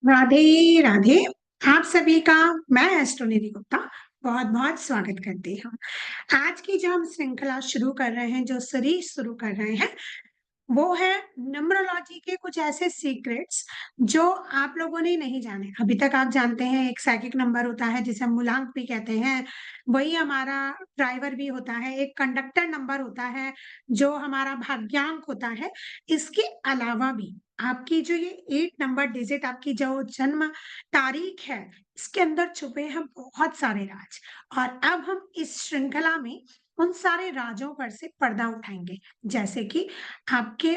राधे राधे। आप सभी का मैं एस्ट्रोनिधि गुप्ता बहुत बहुत स्वागत करती हूँ। आज की जो हम श्रृंखला शुरू कर रहे हैं, जो सीरीज शुरू कर रहे हैं, वो है न्यूमरोलॉजी के कुछ ऐसे सीक्रेट्स जो आप लोगों ने नहीं जाने। अभी तक आप जानते हैं एक साइकिक नंबर होता है जिसे हम मूलांक भी कहते हैं, वही हमारा ड्राइवर भी होता है। एक कंडक्टर नंबर होता है जो हमारा भाग्यांक होता है। इसके अलावा भी आपकी जो ये 8 नंबर डिजिट, आपकी जो जन्म तारीख है, इसके अंदर छुपे हैं बहुत सारे राज। और अब हम इस श्रृंखला में उन सारे राजों पर से पर्दा उठाएंगे। जैसे कि आपके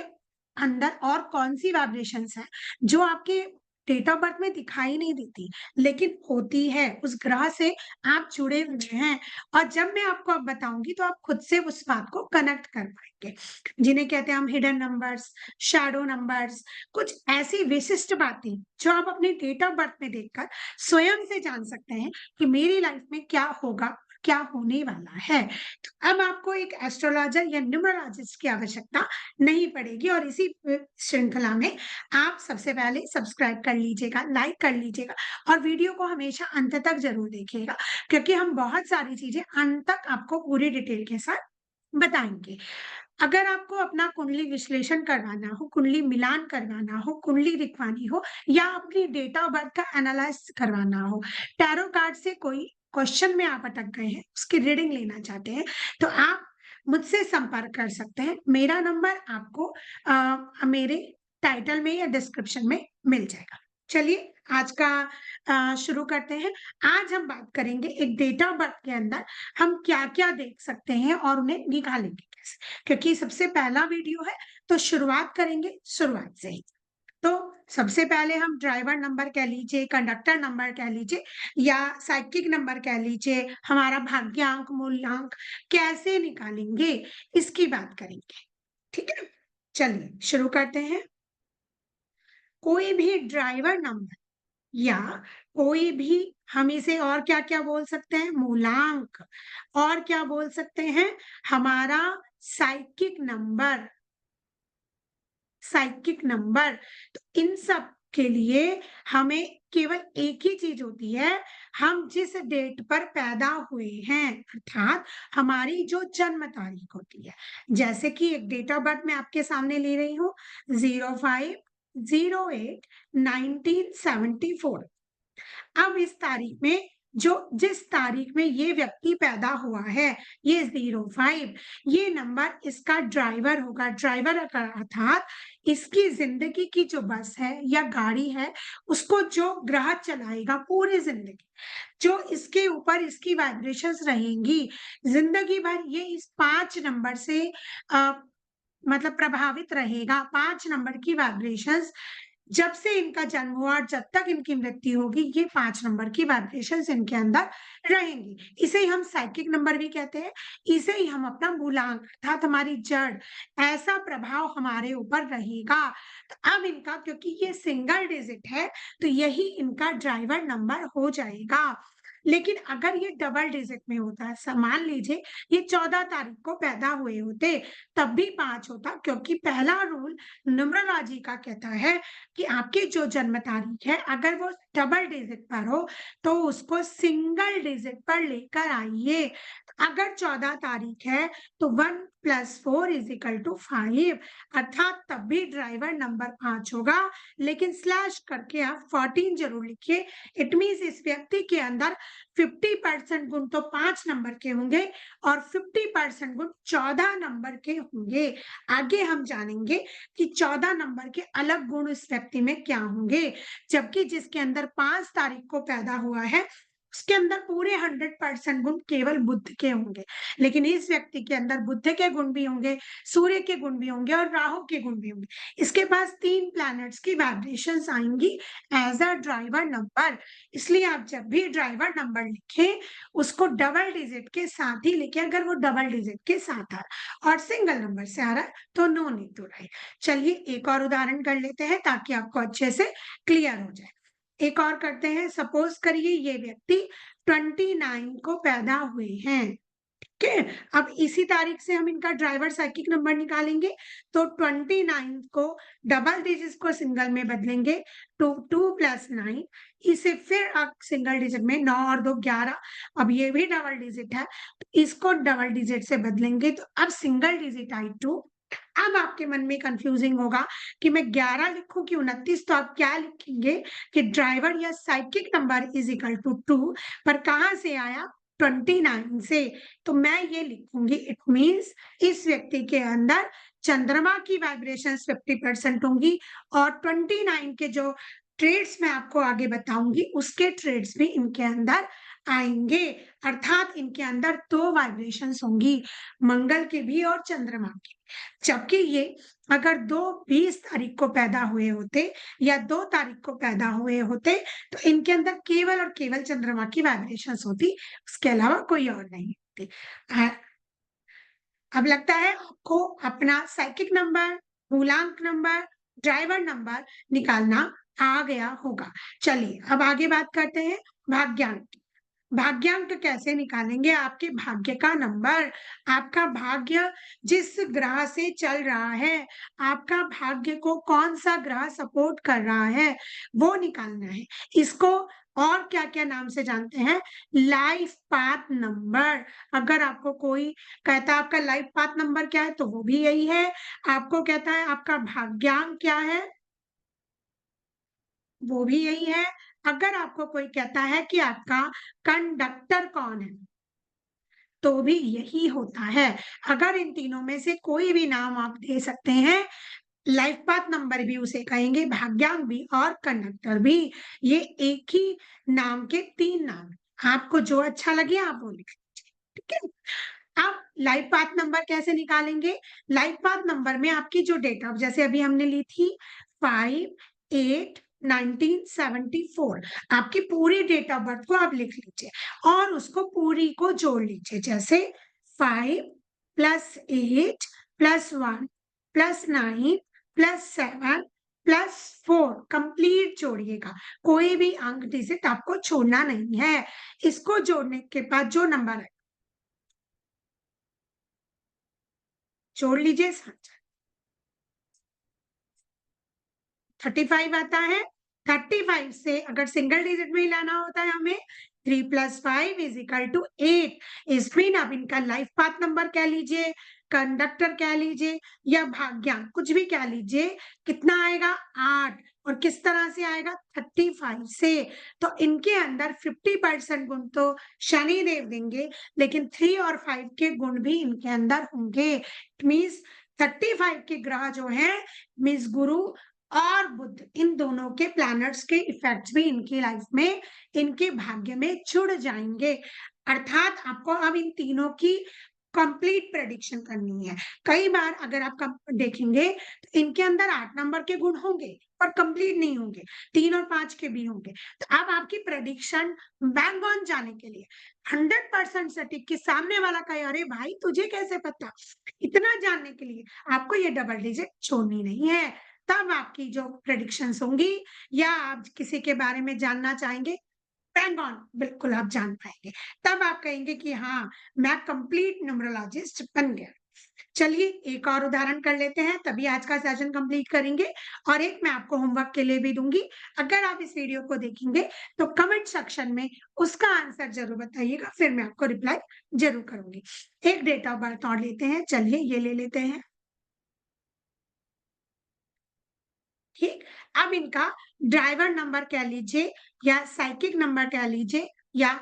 अंदर और कौन सी वाइब्रेशंस हैं जो आपके डेट ऑफ बर्थ में दिखाई नहीं देती, लेकिन होती है। उस ग्रह से आप जुड़े हुए हैं, और जब मैं आपको अब बताऊंगी तो आप खुद से उस बात को कनेक्ट कर पाएंगे, जिन्हें कहते हैं हम हिडन नंबर्स, शैडो नंबर्स। कुछ ऐसी विशिष्ट बातें जो आप अपने डेट ऑफ बर्थ में देखकर स्वयं से जान सकते हैं कि मेरी लाइफ में क्या होगा, क्या होने वाला है। तो अब आपको एक एस्ट्रोलॉजर या न्यूमरोलॉजिस्ट की आवश्यकता नहीं पड़ेगी। और इसी श्रृंखला में आप सबसे पहले सब्सक्राइब कर लीजिएगा, लाइक कर लीजिएगा, और वीडियो को हमेशा अंत तक जरूर देखिएगा, क्योंकि हम बहुत सारी चीजें अंत तक आपको पूरी डिटेल के साथ बताएंगे। अगर आपको अपना कुंडली विश्लेषण करवाना हो, कुंडली मिलान करवाना हो, कुंडली दिखवानी हो, या अपनी डेट ऑफ बर्थ का एनालाइज करवाना हो, टैरो कार्ड से कोई क्वेश्चन में आप अटक गए हैं, उसकी रीडिंग लेना चाहते हैं, तो आप मुझसे संपर्क कर सकते हैं। मेरा नंबर आपको मेरे टाइटल में या डिस्क्रिप्शन में मिल जाएगा। चलिए आज का शुरू करते हैं। आज हम बात करेंगे एक डेट ऑफ बर्थ के अंदर हम क्या क्या देख सकते हैं और उन्हें निकालेंगे कैसे, क्योंकि सबसे पहला वीडियो है, तो शुरुआत करेंगे शुरुआत से ही। तो सबसे पहले हम ड्राइवर नंबर कह लीजिए, कंडक्टर नंबर कह लीजिए, या साइकिक नंबर कह लीजिए, हमारा भाग्यांक मूल्यांक कैसे निकालेंगे, इसकी बात करेंगे। ठीक है, चलिए शुरू करते हैं। कोई भी ड्राइवर नंबर या कोई भी, हम इसे और क्या क्या बोल सकते हैं, मूलांक, और क्या बोल सकते हैं, हमारा साइकिक नंबर, साइकिक नंबर। तो इन सब के लिए हमें केवल एक ही चीज होती है, हम जिस डेट पर पैदा हुए हैं, अर्थात हमारी जो जन्म तारीख होती है। जैसे कि एक डेट ऑफ बर्थ मैं आपके सामने ले रही हूँ, 05/08/1974। अब इस तारीख में, जो जिस तारीख में ये व्यक्ति पैदा हुआ है, ये 05, ये नंबर इसका ड्राइवर होगा। ड्राइवर अर्थात इसकी जिंदगी की जो बस है या गाड़ी है, उसको जो ग्रह चलाएगा पूरी जिंदगी, जो इसके ऊपर इसकी वाइब्रेशंस रहेंगी जिंदगी भर, ये इस 5 नंबर से आ, मतलब प्रभावित रहेगा। 5 नंबर की वाइब्रेशंस, जब से इनका जन्म हुआ और जब तक इनकी मृत्यु होगी, ये 5 नंबर की वाइब्रेशंस इनके अंदर रहेंगी। इसे ही हम साइकिक नंबर भी कहते हैं। इसे ही हम अपना मूलांक अर्थात हमारी जड़, ऐसा प्रभाव हमारे ऊपर रहेगा। तो अब इनका, क्योंकि ये सिंगल डिजिट है, तो यही इनका ड्राइवर नंबर हो जाएगा। लेकिन अगर ये डबल डिजिट में होता है, मान लीजिए ये 14 तारीख को पैदा हुए होते, तब भी 5 होता, क्योंकि पहला रूल न्यूमरोलॉजी का कहता है कि आपकी जो जन्म तारीख है, अगर वो डबल डिजिट पर हो तो उसको सिंगल डिजिट पर लेकर आइए। अगर 14 तारीख है तो 1+4=5, अर्थात तब भी ड्राइवर नंबर 5 होगा, लेकिन स्लैश करके आप 14 जरूर लिखिए। इट मीन्स इस व्यक्ति के अंदर 50% गुण तो 5 नंबर के होंगे और 50% गुण 14 नंबर के होंगे। आगे हम जानेंगे कि 14 नंबर के अलग गुण इस व्यक्ति में क्या होंगे, जबकि जिसके अंदर 5 तारीख को पैदा हुआ है, उसके अंदर पूरे 100% गुण केवल बुध के होंगे। लेकिन इस व्यक्ति के अंदर बुध के गुण भी होंगे, सूर्य के गुण भी होंगे और राहु के गुण भी होंगे। इसके पास 3 प्लैनेट्स की वाइब्रेशंस आएंगी एज अ ड्राइवर नंबर। इसलिए आप जब भी ड्राइवर नंबर लिखें, उसको डबल डिजिट के साथ ही लिखें। अगर वो डबल डिजिट के साथ आ रहा और सिंगल नंबर से आ रहा है तो नो नीड टू राइट। चलिए एक और उदाहरण कर लेते हैं ताकि आपको अच्छे से क्लियर हो जाए। एक और करते हैं। सपोज करिए ये व्यक्ति 29 को पैदा हुए हैं, अब इसी तारीख से हम इनका ड्राइवर साइकिक नंबर निकालेंगे, तो 29 को डबल डिजिट को सिंगल में बदलेंगे, 2 + 9, इसे फिर अब सिंगल डिजिट में 9 और 2 11, अब ये भी डबल डिजिट है, तो इसको डबल डिजिट से बदलेंगे, तो अब सिंगल डिजिट आई 2। अब आपके मन में कंफ्यूजिंग होगा कि मैं 11 लिखूं कि 29, तो आप क्या लिखेंगे कि ड्राइवर या psychic number is equal to 2, पर कहां से आया? 29 से। तो मैं ये लिखूंगी, इट मीन्स इस व्यक्ति के अंदर चंद्रमा की वाइब्रेशंस 50% होंगी, और 29 के जो ट्रेड्स मैं आपको आगे बताऊंगी उसके ट्रेड्स भी इनके अंदर आएंगे, अर्थात इनके अंदर 2 वाइब्रेशंस होंगी, मंगल की भी और चंद्रमा की। जबकि ये अगर 20 तारीख को पैदा हुए होते या 2 तारीख को पैदा हुए होते, तो इनके अंदर केवल और केवल चंद्रमा की वाइब्रेशंस होती, उसके अलावा कोई और नहीं होती। अब लगता है आपको अपना साइकिक नंबर, मूलांक नंबर, ड्राइवर नंबर निकालना आ गया होगा। चलिए अब आगे बात करते हैं भाग्यांक की। भाग्यांक कैसे निकालेंगे? आपके भाग्य का नंबर, आपका भाग्य जिस ग्रह से चल रहा है, आपका भाग्य को कौन सा ग्रह सपोर्ट कर रहा है, वो निकालना है। इसको और क्या क्या नाम से जानते हैं? Life path number. अगर आपको कोई कहता है आपका लाइफ पाथ नंबर क्या है, तो वो भी यही है। आपको कहता है आपका भाग्यांक क्या है, वो भी यही है। अगर आपको कोई कहता है कि आपका कंडक्टर कौन है, तो भी यही होता है। अगर इन तीनों में से कोई भी नाम आप दे सकते हैं, लाइफ पाथ नंबर भी उसे कहेंगे, भाग्यांक भी और कंडक्टर भी, ये एक ही नाम के 3 नाम। आपको जो अच्छा लगे आप वो लिख लीजिए, ठीक है। अब लाइफ पाथ नंबर कैसे निकालेंगे? लाइफ पाथ नंबर में आपकी जो डेट ऑफ, जैसे अभी हमने ली थी 5/8/1974, आपकी पूरी डेट ऑफ बर्थ को आप लिख लीजिए और उसको पूरी को जोड़ लीजिए। जैसे 5 + 8 + 1 + 9 + 7 + 4, कंप्लीट जोड़िएगा। कोई भी अंक डिजिट आपको छोड़ना नहीं है। इसको जोड़ने के बाद जो नंबर है जोड़ लीजिए। 35 आता है। 35 से अगर सिंगल डिजिट में ही लाना होता है हमें, 3 + 5 = 8। इसमें आप इनका लाइफ पाथ नंबर कह लीजिए, कंडक्टर कह लीजिए, या भाग्यांक कुछ भी कह लीजिए, कितना आएगा? 8। और किस तरह से आएगा? 35 से। तो इनके अंदर 50% गुण तो शनि देव देंगे, लेकिन 3 और 5 के गुण भी इनके अंदर होंगे। इट मीन्स 35 के ग्रह जो है, मीन्स गुरु और बुध, इन दोनों के प्लैनेट्स के इफेक्ट्स भी इनकी लाइफ में, इनके भाग्य में जुड़ जाएंगे। अर्थात आपको अब इन तीनों की कंप्लीट प्रेडिक्शन करनी है। कई बार अगर आप देखेंगे तो इनके अंदर 8 नंबर के गुण होंगे पर कंप्लीट नहीं होंगे, 3 और 5 के भी होंगे। तो अब आपकी प्रेडिक्शन बैंग ऑन जाने के लिए 100% सटीक, के सामने वाला कहे अरे भाई तुझे कैसे पता, इतना जानने के लिए आपको ये डबल डिजिट छोड़नी नहीं है। तब आपकी जो प्रेडिक्शंस होंगी, या आप किसी के बारे में जानना चाहेंगे, बैंग ऑन बिल्कुल आप जान पाएंगे। तब आप कहेंगे कि हाँ, मैं कंप्लीट न्यूमरोलॉजिस्ट बन गया। चलिए एक और उदाहरण कर लेते हैं, तभी आज का सेशन कंप्लीट करेंगे। और एक मैं आपको होमवर्क के लिए भी दूंगी, अगर आप इस वीडियो को देखेंगे तो कमेंट सेक्शन में उसका आंसर जरूर बताइएगा, फिर मैं आपको रिप्लाई जरूर करूंगी। एक डेट ऑफ बर्थ और लेते हैं, चलिए ये ले लेते हैं। ठीक, अब इनका ड्राइवर नंबर कह लीजिए, या साइकिक नंबर कह लीजिए, या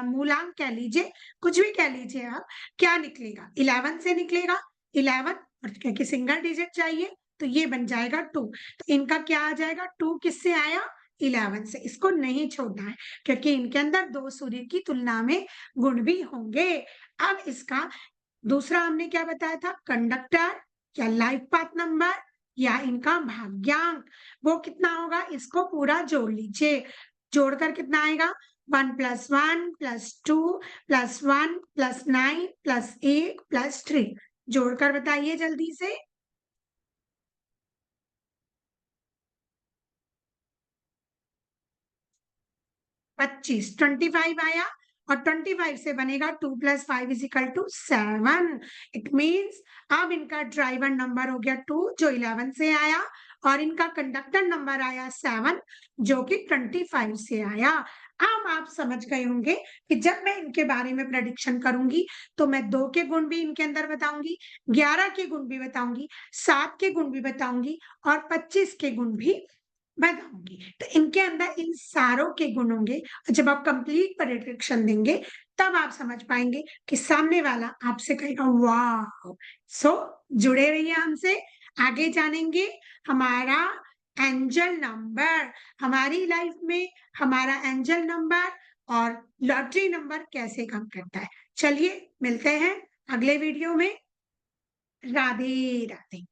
मूलांक कह लीजिए, कुछ भी कह लीजिए आप। क्या निकलेगा? 11 से निकलेगा। 11, और क्योंकि सिंगल डिजिट चाहिए तो ये बन जाएगा 2। तो इनका क्या आ जाएगा? 2 किससे आया? 11 से। इसको नहीं छोड़ना है क्योंकि इनके अंदर 2 सूर्य की तुलना में गुण भी होंगे। अब इसका दूसरा हमने क्या बताया था? कंडक्टर या लाइफ पाथ नंबर या इनका भाग्यांक, वो कितना होगा? इसको पूरा जोड़ लीजिए। जोड़कर कितना आएगा? 1 + 1 + 2 + 1 + 9 + 8 + 3। जोड़कर बताइए जल्दी से। 25, 25 आया। और 25 से बनेगा 2 + 5 = 7। इट मीन्स अब इनका ड्राइवर नंबर हो गया 2 जो 11 से आया, और इनका कंडक्टर नंबर आया 7 जो कि 25 से आया। अब आप समझ गए होंगे कि जब मैं इनके बारे में प्रेडिक्शन करूंगी तो मैं 2 के गुण भी इनके अंदर बताऊंगी, 11 के गुण भी बताऊंगी, 7 के गुण भी बताऊंगी और 25 के गुण भी बताऊंगी। तो इनके अंदर इन सारों के गुण होंगे। जब आप कंप्लीट प्रेडिक्शन देंगे तब आप समझ पाएंगे कि सामने वाला आपसे कहेगा वाह। सो जुड़े रहिए हमसे, आगे जानेंगे हमारा एंजल नंबर, हमारी लाइफ में हमारा एंजल नंबर और लॉटरी नंबर कैसे काम करता है। चलिए मिलते हैं अगले वीडियो में। राधे राधे।